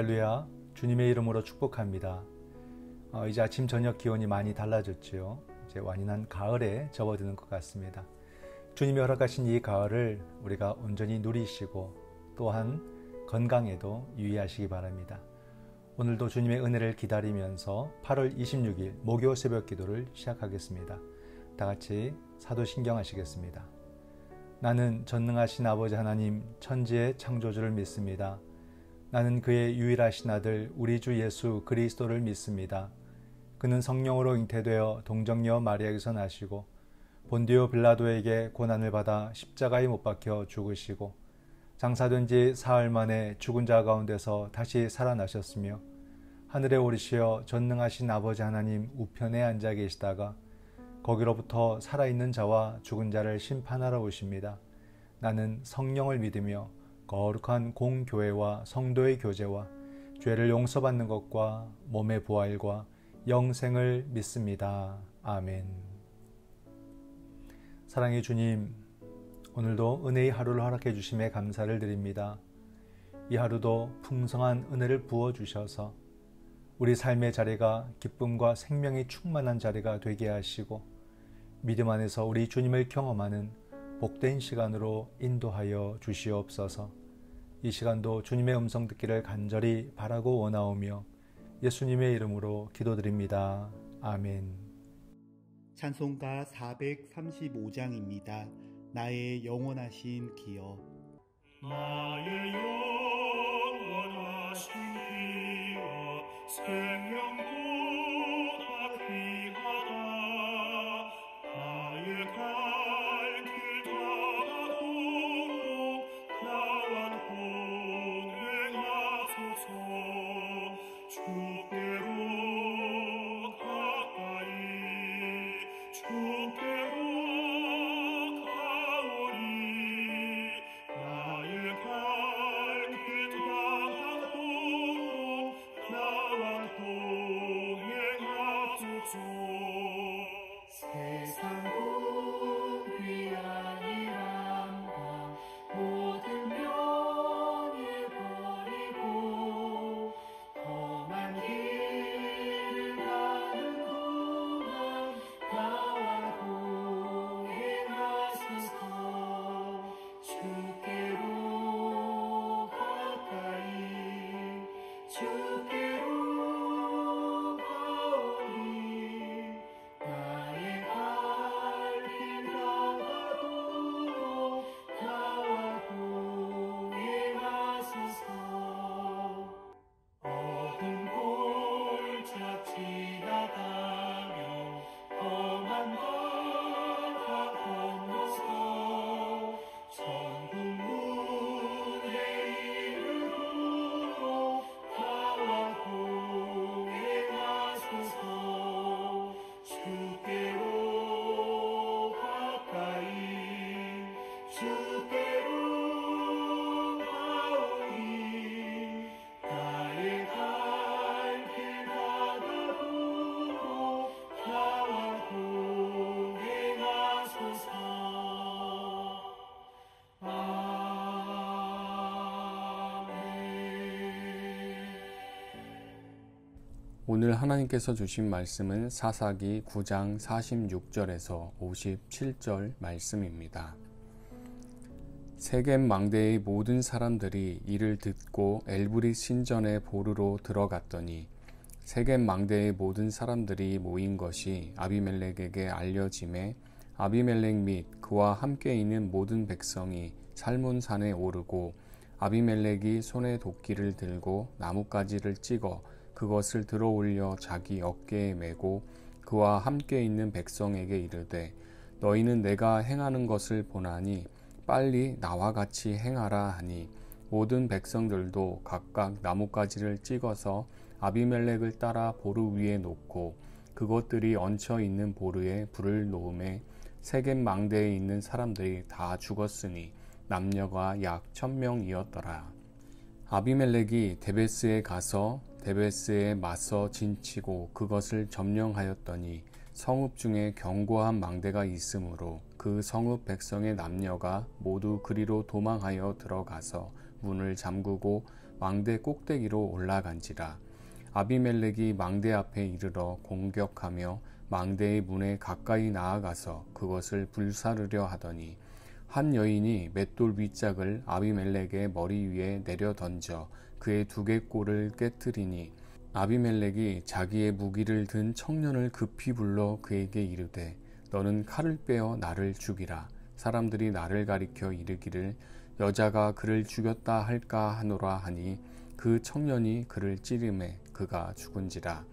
할렐루야, 주님의 이름으로 축복합니다. 이제 아침 저녁 기온이 많이 달라졌지요. 이제 완연한 가을에 접어드는 것 같습니다. 주님이 허락하신 이 가을을 우리가 온전히 누리시고 또한 건강에도 유의하시기 바랍니다. 오늘도 주님의 은혜를 기다리면서 8월 26일 목요 새벽 기도를 시작하겠습니다. 다 같이 사도신경 하시겠습니다. 나는 전능하신 아버지 하나님 천지의 창조주를 믿습니다. 나는 그의 유일하신 아들 우리 주 예수 그리스도를 믿습니다. 그는 성령으로 잉태되어 동정녀 마리아에게서 나시고 본디오 빌라도에게 고난을 받아 십자가에 못 박혀 죽으시고 장사된 지 사흘 만에 죽은 자 가운데서 다시 살아나셨으며 하늘에 오르시어 전능하신 아버지 하나님 우편에 앉아 계시다가 거기로부터 살아있는 자와 죽은 자를 심판하러 오십니다. 나는 성령을 믿으며 거룩한 공교회와 성도의 교제와 죄를 용서받는 것과 몸의 부활과 영생을 믿습니다. 아멘. 사랑의 주님, 오늘도 은혜의 하루를 허락해 주심에 감사를 드립니다. 이 하루도 풍성한 은혜를 부어주셔서 우리 삶의 자리가 기쁨과 생명이 충만한 자리가 되게 하시고 믿음 안에서 우리 주님을 경험하는 복된 시간으로 인도하여 주시옵소서. 이 시간도 주님의 음성 듣기를 간절히 바라고 원하오며 예수님의 이름으로 기도드립니다. 아멘. 찬송가 435장입니다. 나의 영원하신 기여. 나의 영원하신 기여 생명보다 귀하다. 나의 갈 길 다가도록 나와 동행하소서. 주께로 가까이 주께로 가오리. 나의 갈 길 다가도록 나와 동행하소서. 세상 귀한이란과 모든 명예 버리고 험한 길을 가는 동안 나와 동행하소서. 주께로 가까이 주께로 가오리. 나의 갈 길 다가도록 나와 동행하소서. 어둠 골짜 지나가며 험한 바다 건너서 천국 문에 이르도록 나와 동행하소서. 주께로 가까이 주께로 가오리. 나의 갈 길 다가도록 나와 동행하소서. 아멘. 오늘 하나님께서 주신 말씀은 사사기 9장 46절에서 57절 말씀입니다. 세겜 망대의 모든 사람들이 이를 듣고 엘브릿 신전에 보르러 들어갔더니 세겜 망대의 모든 사람들이 모인 것이 아비멜렉에게 알려짐에 아비멜렉 및 그와 함께 있는 모든 백성이 살문산에 오르고 아비멜렉이 손에 도끼를 들고 나뭇가지를 찍어 그것을 들어 올려 자기 어깨에 메고 그와 함께 있는 백성에게 이르되 너희는 내가 행하는 것을 보나니 빨리 나와 같이 행하라 하니 모든 백성들도 각각 나뭇가지를 찍어서 아비멜렉을 따라 보르 위에 놓고 그것들이 얹혀 있는 보르에 불을 놓음에 세겜 망대에 있는 사람들이 다 죽었으니 남녀가 약 1000명이었더라. 아비멜렉이 데베스에 가서 데베스에 맞서 진치고 그것을 점령하였더니 성읍 중에 견고한 망대가 있으므로 그 성읍 백성의 남녀가 모두 그리로 도망하여 들어가서 문을 잠그고 망대 꼭대기로 올라간지라. 아비멜렉이 망대 앞에 이르러 공격하며 망대의 문에 가까이 나아가서 그것을 불사르려 하더니 한 여인이 맷돌 윗짝을 아비멜렉의 머리 위에 내려 던져 그의 두개골을 깨뜨리니 아비멜렉이 자기의 무기를 든 청년을 급히 불러 그에게 이르되 너는 칼을 빼어 나를 죽이라. 사람들이 나를 가리켜 이르기를 여자가 그를 죽였다 할까 하노라 하니 그 청년이 그를 찌르매 그가 죽은지라.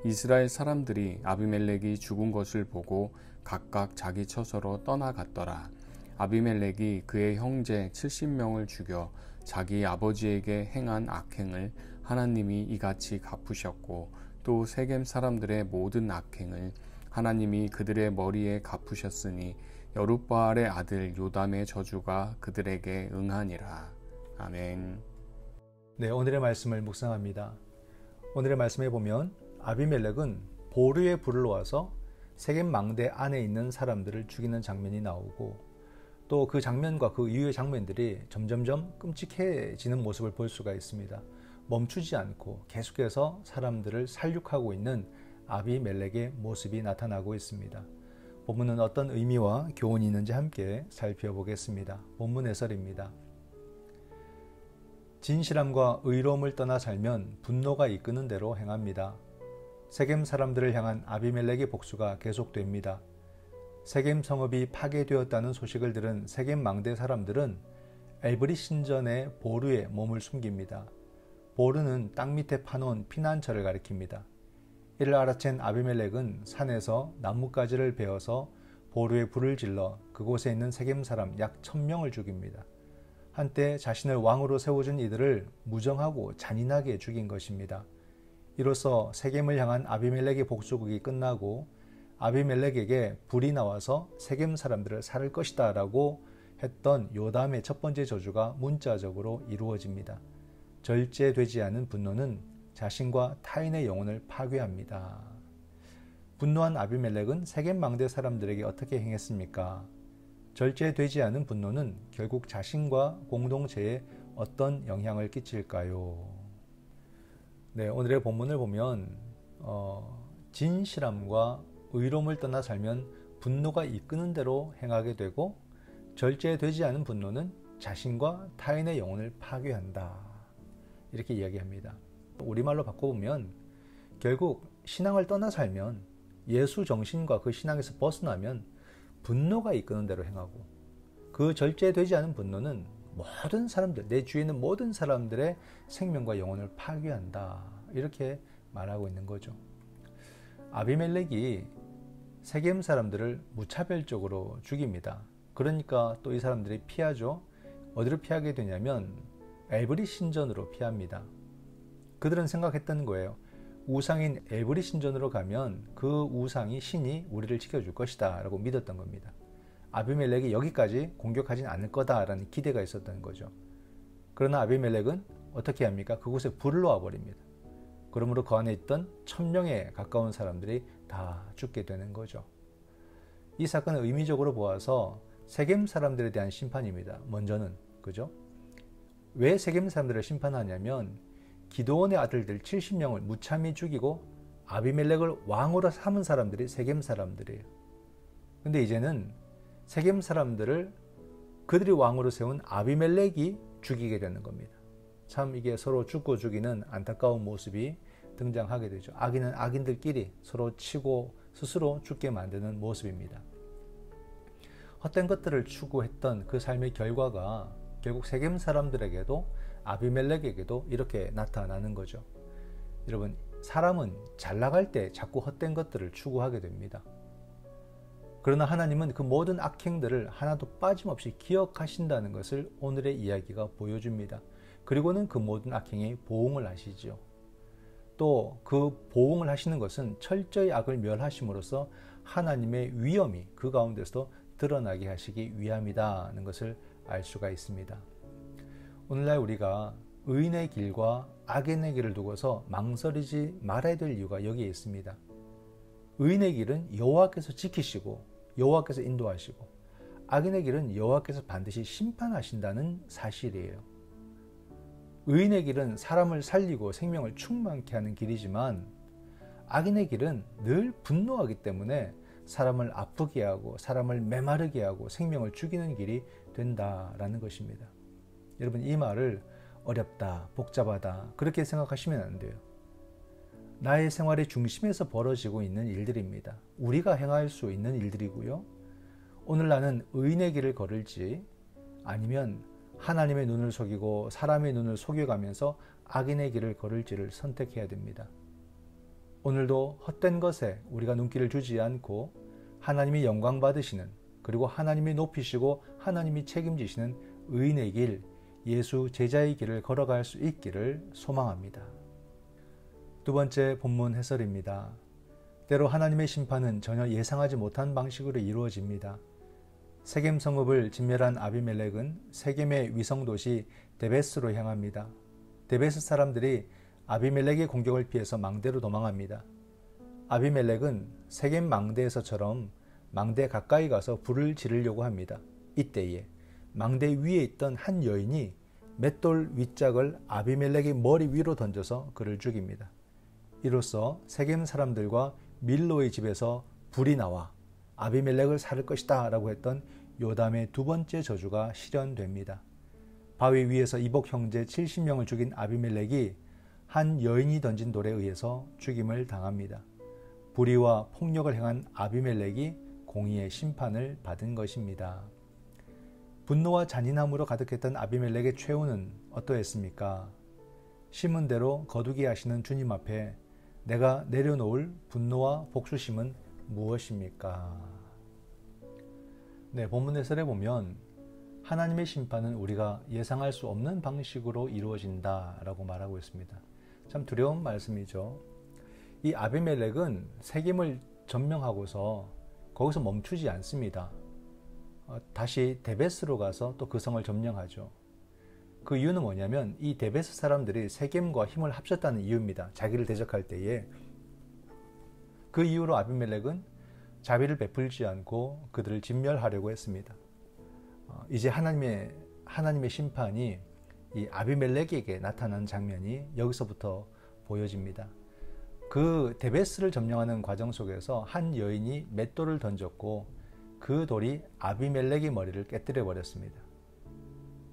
이스라엘 사람들이 아비멜렉이 죽은 것을 보고 각각 자기 처소로 떠나갔더라. 아비멜렉이 그의 형제 70명을 죽여 자기 아버지에게 행한 악행을 하나님이 이같이 갚으셨고 또 세겜 사람들의 모든 악행을 하나님이 그들의 머리에 갚으셨으니 여룻바알의 아들 요담의 저주가 그들에게 응하니라. 아멘. 네, 오늘의 말씀을 묵상합니다. 오늘의 말씀에 보면 아비멜렉은 보르에 불을 놓아서 세겜 망대 안에 있는 사람들을 죽이는 장면이 나오고 또 그 장면과 그 이후의 장면들이 점점점 끔찍해지는 모습을 볼 수가 있습니다. 멈추지 않고 계속해서 사람들을 살육하고 있는 아비멜렉의 모습이 나타나고 있습니다. 본문은 어떤 의미와 교훈이 있는지 함께 살펴보겠습니다. 본문 해설입니다. 진실함과 의로움을 떠나 살면 분노가 이끄는 대로 행합니다. 세겜 사람들을 향한 아비멜렉의 복수가 계속됩니다. 세겜 성읍이 파괴되었다는 소식을 들은 세겜 망대 사람들은 엘브리 신전의 보르에 몸을 숨깁니다. 보르는 땅 밑에 파놓은 피난처를 가리킵니다. 이를 알아챈 아비멜렉은 산에서 나뭇가지를 베어서 보르에 불을 질러 그곳에 있는 세겜 사람 약 1000명을 죽입니다. 한때 자신을 왕으로 세워준 이들을 무정하고 잔인하게 죽인 것입니다. 이로써 세겜을 향한 아비멜렉의 복수극이 끝나고 아비멜렉에게 불이 나와서 세겜 사람들을 살을 것이다 라고 했던 요담의 첫 번째 저주가 문자적으로 이루어집니다. 절제되지 않은 분노는 자신과 타인의 영혼을 파괴합니다. 분노한 아비멜렉은 세겜 망대 사람들에게 어떻게 행했습니까? 절제되지 않은 분노는 결국 자신과 공동체에 어떤 영향을 끼칠까요? 네, 오늘의 본문을 보면 진실함과 의로움을 떠나 살면 분노가 이끄는 대로 행하게 되고 절제되지 않은 분노는 자신과 타인의 영혼을 파괴한다. 이렇게 이야기합니다. 우리말로 바꿔보면 결국 신앙을 떠나 살면 예수 정신과 그 신앙에서 벗어나면 분노가 이끄는 대로 행하고 그 절제되지 않은 분노는 모든 사람들, 내 주위에 있는 모든 사람들의 생명과 영혼을 파괴한다. 이렇게 말하고 있는 거죠. 아비멜렉이 세겜 사람들을 무차별적으로 죽입니다. 그러니까 또 이 사람들이 피하죠. 어디로 피하게 되냐면 엘브리 신전으로 피합니다. 그들은 생각했던 거예요. 우상인 엘브리 신전으로 가면 그 우상이 신이 우리를 지켜줄 것이다 라고 믿었던 겁니다. 아비멜렉이 여기까지 공격하진 않을 거다라는 기대가 있었던 거죠. 그러나 아비멜렉은 어떻게 합니까? 그곳에 불을 놓아버립니다. 그러므로 그 안에 있던 1000명에 가까운 사람들이 다 죽게 되는 거죠. 이 사건은 의미적으로 보아서 세겜 사람들에 대한 심판입니다. 먼저는 그죠? 왜 세겜 사람들을 심판하냐면 기드온의 아들들 70명을 무참히 죽이고 아비멜렉을 왕으로 삼은 사람들이 세겜 사람들이에요. 근데 이제는 세겜 사람들을 그들이 왕으로 세운 아비멜렉이 죽이게 되는 겁니다. 참 이게 서로 죽고 죽이는 안타까운 모습이 등장하게 되죠. 악인은 악인들끼리 서로 치고 스스로 죽게 만드는 모습입니다. 헛된 것들을 추구했던 그 삶의 결과가 결국 세겜 사람들에게도 아비멜렉에게도 이렇게 나타나는 거죠. 여러분, 사람은 잘 나갈 때 자꾸 헛된 것들을 추구하게 됩니다. 그러나 하나님은 그 모든 악행들을 하나도 빠짐없이 기억하신다는 것을 오늘의 이야기가 보여줍니다. 그리고는 그 모든 악행에 보응을 하시죠. 또 그 보응을 하시는 것은 철저히 악을 멸하심으로써 하나님의 위엄이 그 가운데서 드러나게 하시기 위함이다는 것을 알 수가 있습니다. 오늘날 우리가 의인의 길과 악인의 길을 두고서 망설이지 말아야 될 이유가 여기에 있습니다. 의인의 길은 여호와께서 지키시고 여호와께서 인도하시고 악인의 길은 여호와께서 반드시 심판하신다는 사실이에요. 의인의 길은 사람을 살리고 생명을 충만케 하는 길이지만 악인의 길은 늘 분노하기 때문에 사람을 아프게 하고 사람을 메마르게 하고 생명을 죽이는 길이 된다라는 것입니다. 여러분, 이 말을 어렵다, 복잡하다 그렇게 생각하시면 안 돼요. 나의 생활의 중심에서 벌어지고 있는 일들입니다. 우리가 행할 수 있는 일들이고요. 오늘 나는 의인의 길을 걸을지 아니면 하나님의 눈을 속이고 사람의 눈을 속여가면서 악인의 길을 걸을지를 선택해야 됩니다. 오늘도 헛된 것에 우리가 눈길을 주지 않고 하나님이 영광 받으시는, 그리고 하나님이 높이시고 하나님이 책임지시는 의인의 길, 예수 제자의 길을 걸어갈 수 있기를 소망합니다. 두 번째 본문 해설입니다. 때로 하나님의 심판은 전혀 예상하지 못한 방식으로 이루어집니다. 세겜 성읍을 진멸한 아비멜렉은 세겜의 위성도시 데베스로 향합니다. 데베스 사람들이 아비멜렉의 공격을 피해서 망대로 도망합니다. 아비멜렉은 세겜 망대에서처럼 망대 가까이 가서 불을 지르려고 합니다. 이때에 망대 위에 있던 한 여인이 맷돌 윗짝을 아비멜렉의 머리 위로 던져서 그를 죽입니다. 이로써 세겜 사람들과 밀로의 집에서 불이 나와 아비멜렉을 살을 것이다 라고 했던 요담의 두 번째 저주가 실현됩니다. 바위 위에서 이복 형제 70명을 죽인 아비멜렉이 한 여인이 던진 돌에 의해서 죽임을 당합니다. 불의와 폭력을 행한 아비멜렉이 공의의 심판을 받은 것입니다. 분노와 잔인함으로 가득했던 아비멜렉의 최후는 어떠했습니까? 심은대로 거두게 하시는 주님 앞에 내가 내려놓을 분노와 복수심은 무엇입니까? 네, 본문 해설에 보면 하나님의 심판은 우리가 예상할 수 없는 방식으로 이루어진다라고 말하고 있습니다. 참 두려운 말씀이죠. 이 아비멜렉은 세겜을 점령하고서 거기서 멈추지 않습니다. 다시 데베스로 가서 또 그 성을 점령하죠. 그 이유는 뭐냐면 이 데베스 사람들이 세겜과 힘을 합쳤다는 이유입니다. 자기를 대적할 때에. 그 이후로 아비멜렉은 자비를 베풀지 않고 그들을 진멸하려고 했습니다. 이제 하나님의 심판이 이 아비멜렉에게 나타난 장면이 여기서부터 보여집니다. 그 데베스를 점령하는 과정 속에서 한 여인이 맷돌을 던졌고 그 돌이 아비멜렉의 머리를 깨뜨려 버렸습니다.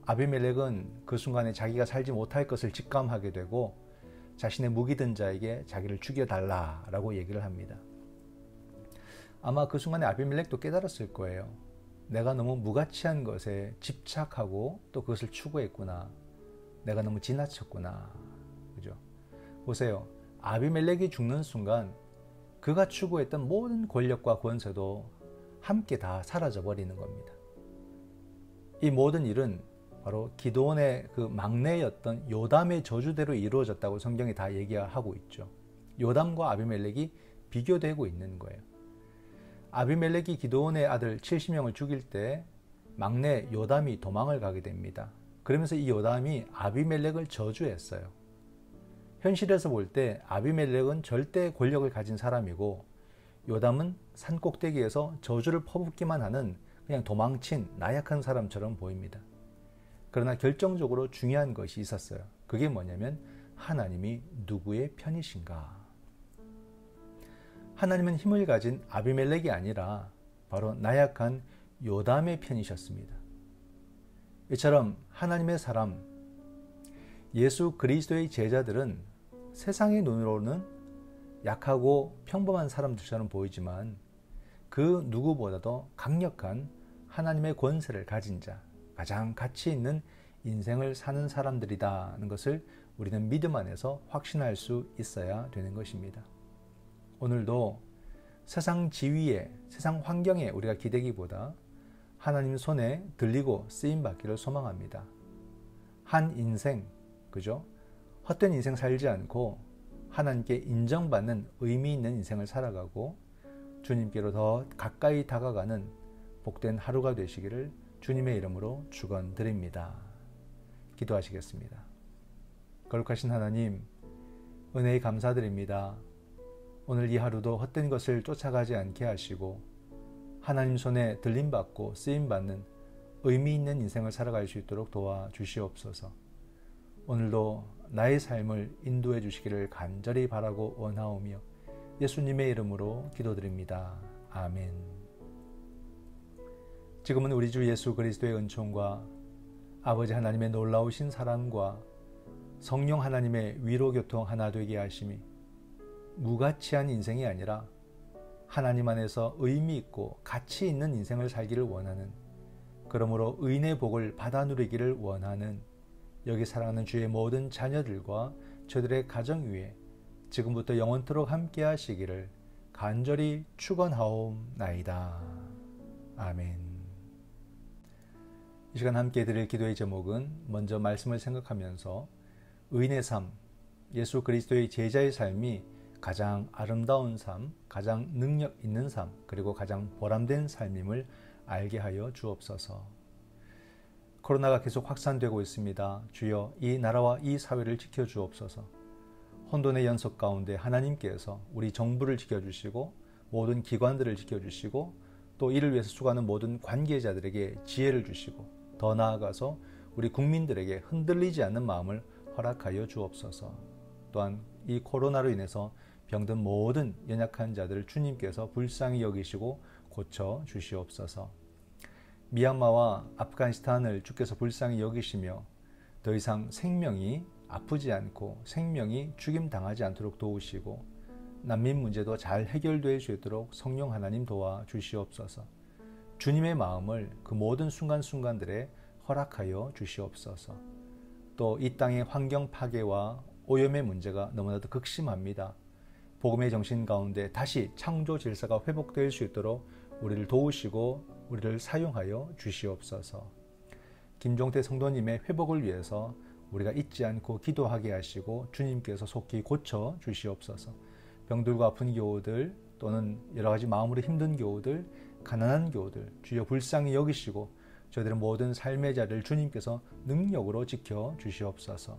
아비멜렉은 그 순간에 자기가 살지 못할 것을 직감하게 되고 자신의 무기 든 자에게 자기를 죽여달라라고 얘기를 합니다. 아마 그 순간에 아비멜렉도 깨달았을 거예요. 내가 너무 무가치한 것에 집착하고 또 그것을 추구했구나. 내가 너무 지나쳤구나. 그죠? 보세요. 아비멜렉이 죽는 순간 그가 추구했던 모든 권력과 권세도 함께 다 사라져 버리는 겁니다. 이 모든 일은 바로 기드온의 그 막내였던 요담의 저주대로 이루어졌다고 성경이 다 얘기하고 있죠. 요담과 아비멜렉이 비교되고 있는 거예요. 아비멜렉이 기드온의 아들 70명을 죽일 때 막내 요담이 도망을 가게 됩니다. 그러면서 이 요담이 아비멜렉을 저주했어요. 현실에서 볼 때 아비멜렉은 절대 권력을 가진 사람이고 요담은 산 꼭대기에서 저주를 퍼붓기만 하는 그냥 도망친 나약한 사람처럼 보입니다. 그러나 결정적으로 중요한 것이 있었어요. 그게 뭐냐면 하나님이 누구의 편이신가? 하나님은 힘을 가진 아비멜렉이 아니라 바로 나약한 요담의 편이셨습니다. 이처럼 하나님의 사람, 예수 그리스도의 제자들은 세상의 눈으로는 약하고 평범한 사람들처럼 보이지만 그 누구보다도 강력한 하나님의 권세를 가진 자, 가장 가치 있는 인생을 사는 사람들이다는 것을 우리는 믿음 안에서 확신할 수 있어야 되는 것입니다. 오늘도 세상 지위에, 세상 환경에 우리가 기대기보다 하나님 손에 들리고 쓰임받기를 소망합니다. 한 인생, 그죠? 헛된 인생 살지 않고 하나님께 인정받는 의미 있는 인생을 살아가고 주님께로 더 가까이 다가가는 복된 하루가 되시기를 주님의 이름으로 축원드립니다. 기도하시겠습니다. 거룩하신 하나님, 은혜에 감사드립니다. 오늘 이 하루도 헛된 것을 쫓아가지 않게 하시고 하나님 손에 들림받고 쓰임받는 의미 있는 인생을 살아갈 수 있도록 도와주시옵소서. 오늘도 나의 삶을 인도해 주시기를 간절히 바라고 원하오며 예수님의 이름으로 기도드립니다. 아멘. 지금은 우리 주 예수 그리스도의 은총과 아버지 하나님의 놀라우신 사랑과 성령 하나님의 위로교통 하나 되게 하심이 무가치한 인생이 아니라 하나님 안에서 의미 있고 가치 있는 인생을 살기를 원하는, 그러므로 의인의 복을 받아 누리기를 원하는 여기 사랑하는 주의 모든 자녀들과 저들의 가정 위에 지금부터 영원토록 함께 하시기를 간절히 축원하옵나이다. 아멘. 이 시간 함께 드릴 기도의 제목은 먼저 말씀을 생각하면서 의인의 삶, 예수 그리스도의 제자의 삶이 가장 아름다운 삶, 가장 능력 있는 삶, 그리고 가장 보람된 삶임을 알게 하여 주옵소서. 코로나가 계속 확산되고 있습니다. 주여 이 나라와 이 사회를 지켜주옵소서. 혼돈의 연속 가운데 하나님께서 우리 정부를 지켜주시고 모든 기관들을 지켜주시고 또 이를 위해서 수고하는 모든 관계자들에게 지혜를 주시고 더 나아가서 우리 국민들에게 흔들리지 않는 마음을 허락하여 주옵소서. 또한 이 코로나로 인해서 병든 모든 연약한 자들을 주님께서 불쌍히 여기시고 고쳐 주시옵소서. 미얀마와 아프가니스탄을 주께서 불쌍히 여기시며 더 이상 생명이 아프지 않고 생명이 죽임당하지 않도록 도우시고 난민 문제도 잘 해결될 수 있도록 성령 하나님 도와 주시옵소서. 주님의 마음을 그 모든 순간순간들에 허락하여 주시옵소서. 또 이 땅의 환경 파괴와 오염의 문제가 너무나도 극심합니다. 복음의 정신 가운데 다시 창조 질서가 회복될 수 있도록 우리를 도우시고 우리를 사용하여 주시옵소서. 김종태 성도님의 회복을 위해서 우리가 잊지 않고 기도하게 하시고 주님께서 속히 고쳐 주시옵소서. 병들고 아픈 교우들 또는 여러 가지 마음으로 힘든 교우들, 가난한 교우들 주여 불쌍히 여기시고 저희들의 모든 삶의 자리를 주님께서 능력으로 지켜 주시옵소서.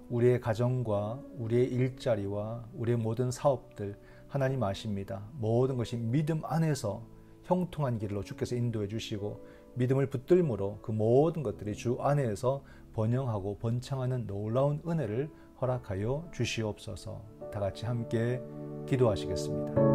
우리의 가정과 우리의 일자리와 우리의 모든 사업들 하나님 아십니다. 모든 것이 믿음 안에서 형통한 길로 주께서 인도해 주시고 믿음을 붙들므로 그 모든 것들이 주 안에서 번영하고 번창하는 놀라운 은혜를 허락하여 주시옵소서. 다 같이 함께 기도하시겠습니다.